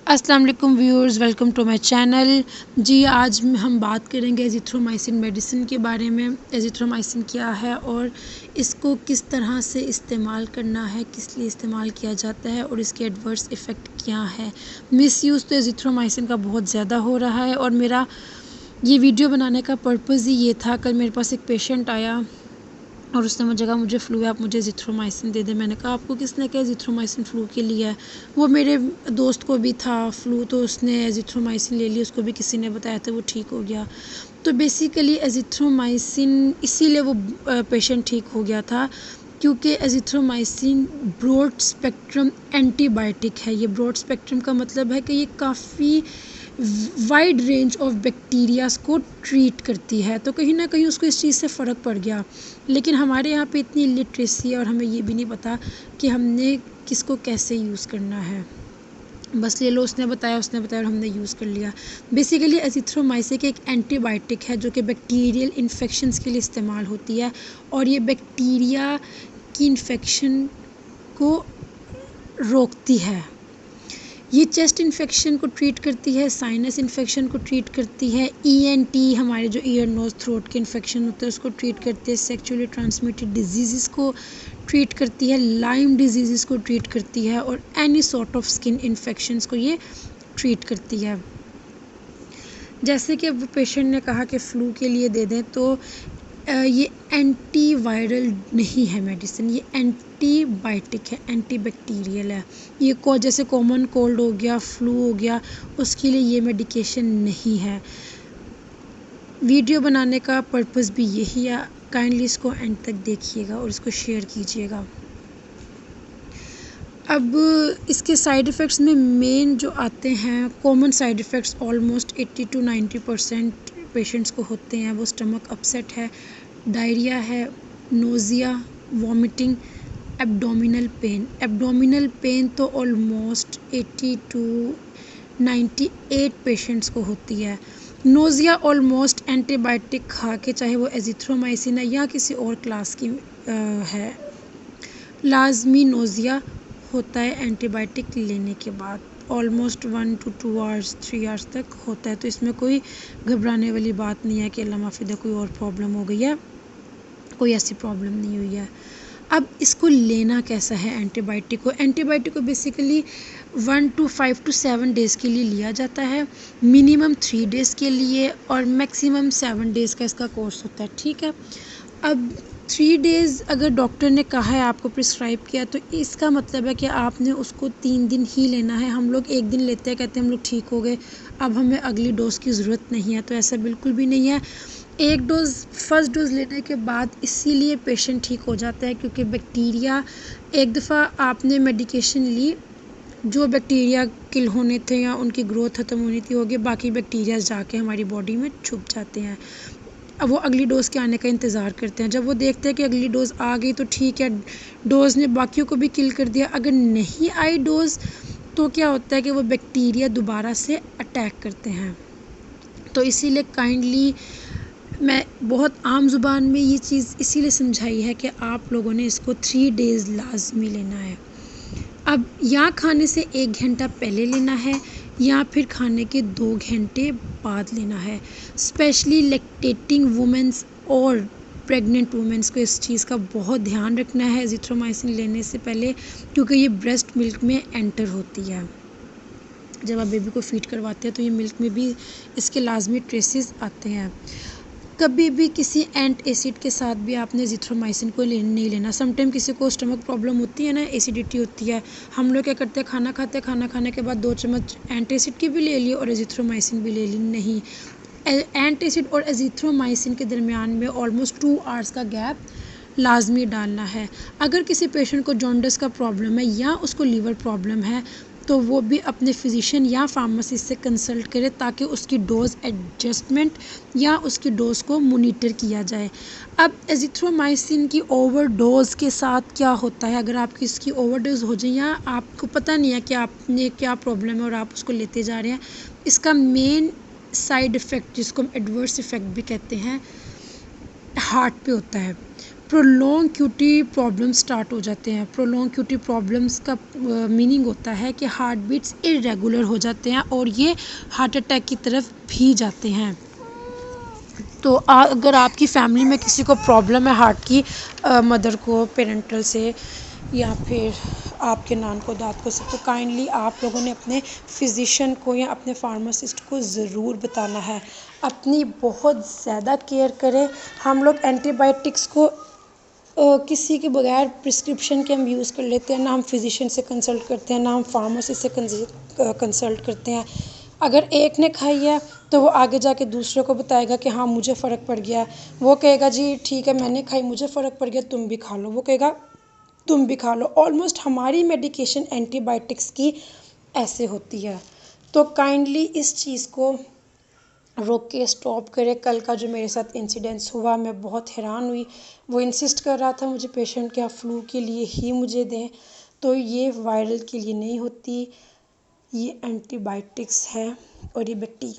अस्सलाम वालेकुम viewers, welcome to my channel. जी आज हम बात करेंगे एज़िथ्रोमाइसिन मेडिसिन के बारे में। एज़िथ्रोमाइसिन क्या है और इसको किस तरह से इस्तेमाल करना है, किस लिए इस्तेमाल किया जाता है और इसके एडवर्स इफ़ेक्ट क्या है। मिसयूज़ तो एज़िथ्रोमाइसिन का बहुत ज़्यादा हो रहा है और मेरा ये वीडियो बनाने का पर्पज़ ही ये था। कल मेरे पास एक पेशेंट आया और उसने मुझे कहा मुझे फ़्लू है, आप मुझे एज़िथ्रोमाइसिन दे दें। मैंने कहा आपको किसने कहा एज़िथ्रोमाइसिन फ़्लू के लिए है? वो मेरे दोस्त को भी था फ़्लू, तो उसने एज़िथ्रोमाइसिन ले ली, उसको भी किसी ने बताया था, वो ठीक हो गया। तो बेसिकली एज़िथ्रोमाइसिन इसीलिए वो पेशेंट ठीक हो गया था क्योंकि एज़िथ्रोमाइसिन ब्रॉड स्पेक्ट्रम एंटीबायोटिक है। ये ब्रॉड स्पेक्ट्रम का मतलब है कि ये काफ़ी वाइड रेंज ऑफ बैक्टीरियाज को ट्रीट करती है। तो कहीं ना कहीं उसको इस चीज़ से फ़र्क पड़ गया। लेकिन हमारे यहाँ पे इतनी लिटरेसी है और हमें ये भी नहीं पता कि हमने किसको कैसे यूज़ करना है। बस ले लो, उसने बताया और हमने यूज़ कर लिया। बेसिकली एज़िथ्रोमाइसिन एक एंटीबायोटिक है जो कि बैक्टीरियल इन्फेक्शंस के लिए इस्तेमाल होती है और ये बैक्टीरिया की इन्फेक्शन को रोकती है। ये चेस्ट इन्फेक्शन को ट्रीट करती है, साइनस इन्फेक्शन को ट्रीट करती है, ईएनटी हमारे जो ईयर नोज़ थ्रोट के इन्फेक्शन होते हैं उसको ट्रीट करती है, सेक्सुअली ट्रांसमिटेड डिजीज़ को ट्रीट करती है, लाइम डिजीज़ को ट्रीट करती है और any sort of skin infections को ये ट्रीट करती है। जैसे कि अब पेशेंट ने कहा कि फ़्लू के लिए दे दें, तो ये एंटीवायरल नहीं है मेडिसिन, ये एंटीबायोटिक है, एंटीबैक्टीरियल है। ये जैसे कॉमन कोल्ड हो गया, फ्लू हो गया, उसके लिए ये मेडिकेशन नहीं है। वीडियो बनाने का पर्पस भी यही है। काइंडली इसको एंड तक देखिएगा और इसको शेयर कीजिएगा। अब इसके साइड इफ़ेक्ट्स में मेन जो आते हैं, common side effects almost 80 to 90% patients को होते हैं। वो स्टमक अपसेट है, डायरिया है, nausea, vomiting, abdominal pain. Abdominal pain तो ऑलमोस्ट 80 to 98 पेशेंट्स को होती है। नोज़िया ऑलमोस्ट एंटीबायोटिक खा के, चाहे वो एज़िथ्रोमाइसिन है या किसी और क्लास की है, लाजमी नोज़िया होता है एंटीबायोटिक लेने के बाद। ऑलमोस्ट 1 to 2 आवर्स 3 आवर्स तक होता है। तो इसमें कोई घबराने वाली बात नहीं है कि अल्लाह माफ़िदा कोई और प्रॉब्लम हो गई है, कोई ऐसी प्रॉब्लम नहीं हुई है। अब इसको लेना कैसा है एंटीबायोटिक को? एंटीबायोटिक को बेसिकली 1 to 5 to 7 डेज़ के लिए लिया जाता है, मिनिमम 3 डेज़ के लिए और मैक्सिमम 7 डेज़ का इसका कोर्स होता है। ठीक है, अब 3 डेज़ अगर डॉक्टर ने कहा है, आपको प्रिस्क्राइब किया, तो इसका मतलब है कि आपने उसको 3 दिन ही लेना है। हम लोग एक दिन लेते हैं, कहते हैं हम लोग ठीक हो गए, अब हमें अगली डोज़ की ज़रूरत नहीं है, तो ऐसा बिल्कुल भी नहीं है। एक डोज़, फर्स्ट डोज़ लेने के बाद इसीलिए पेशेंट ठीक हो जाता है क्योंकि बैक्टीरिया, एक दफ़ा आपने मेडिकेशन ली, जो बैक्टीरिया किल होने थे या उनकी ग्रोथ ख़त्म होनी थी, हो गई, बाकी बैक्टीरिया जाके हमारी बॉडी में छुप जाते हैं। अब वो अगली डोज़ के आने का इंतज़ार करते हैं। जब वो देखते हैं कि अगली डोज़ आ गई तो ठीक है, डोज़ ने बाकियों को भी किल कर दिया। अगर नहीं आई डोज़ तो क्या होता है कि वो बैक्टीरिया दोबारा से अटैक करते हैं। तो इसीलिए काइंडली मैं बहुत आम ज़ुबान में ये चीज़ इसीलिए समझाई है कि आप लोगों ने इसको 3 डेज़ लाजमी लेना है। अब या खाने से 1 घंटा पहले लेना है या फिर खाने के 2 घंटे बाद लेना है। स्पेशली लैक्टेटिंग वुमेंस और प्रेग्नेंट वुमेंस को इस चीज़ का बहुत ध्यान रखना है एज़िथ्रोमाइसिन लेने से पहले, क्योंकि ये ब्रेस्ट मिल्क में एंटर होती है। जब आप बेबी को फीड करवाते हैं तो ये मिल्क में भी इसके लाजमी ट्रेसेस आते हैं। कभी भी किसी एंट एसिड के साथ भी आपने एज़िथ्रोमाइसिन को नहीं लेना। समटाइम किसी को स्टमक प्रॉब्लम होती है ना, एसिडिटी होती है, हम लोग क्या करते हैं, खाना खाने के बाद 2 चम्मच एंट एसिड की भी ले ली और एज़िथ्रोमाइसिन भी ले ली। नहीं, एंट एसिड और एज़िथ्रोमाइसिन के दरमियान में ऑलमोस्ट 2 आवर्स का गैप लाजमी डालना है। अगर किसी पेशेंट को जॉन्डिस का प्रॉब्लम है या उसको लीवर प्रॉब्लम है तो वो भी अपने फिजिशियन या फार्मासिस्ट से कंसल्ट करे ताकि उसकी डोज़ एडजस्टमेंट या उसकी डोज़ को मॉनिटर किया जाए। अब एज़िथ्रोमाइसिन की ओवरडोज़ के साथ क्या होता है, अगर आपकी इसकी ओवरडोज़ हो जाए या आपको पता नहीं है कि आपने क्या प्रॉब्लम है और आप उसको लेते जा रहे हैं, इसका मेन साइड इफ़ेक्ट, जिसको हम एडवर्स इफ़ेक्ट भी कहते हैं, हार्ट पे होता है। प्रोलॉन्ग क्यूटी प्रॉब्लम स्टार्ट हो जाते हैं। प्रोलॉन्ग क्यूटी प्रॉब्लम्स का मीनिंग होता है कि हार्ट बीट्स इरेगुलर हो जाते हैं और ये हार्ट अटैक की तरफ भी जाते हैं। तो अगर आपकी फैमिली में किसी को प्रॉब्लम है हार्ट की, मदर को पेरेंटल से या फिर आपके नान को दाद को सबको, काइंडली आप लोगों ने अपने फिजिशियन को या अपने फार्मासिस्ट को ज़रूर बताना है। अपनी बहुत ज़्यादा केयर करें। हम लोग एंटीबायोटिक्स को किसी के बगैर प्रिस्क्रिप्शन के हम यूज़ कर लेते हैं, ना हम फिजिशियन से कंसल्ट करते हैं, ना हम फार्मासिस्ट से कंसल्ट करते हैं। अगर एक ने खाई है तो वो आगे जाके दूसरे को बताएगा कि हाँ मुझे फ़र्क पड़ गया। वो कहेगा जी ठीक है मैंने खाई, मुझे फ़र्क पड़ गया, तुम भी खा लो। वो कहेगा तुम भी खा लो। ऑलमोस्ट हमारी मेडिकेशन एंटीबायोटिक्स की ऐसे होती है। तो काइंडली इस चीज़ को रोक के स्टॉप करें। कल का जो मेरे साथ इंसिडेंस हुआ, मैं बहुत हैरान हुई। वो इंसिस्ट कर रहा था मुझे पेशेंट क्या फ्लू के लिए ही मुझे दें, तो ये वायरल के लिए नहीं होती, ये एंटीबायोटिक्स है और ये बैक्टीरिया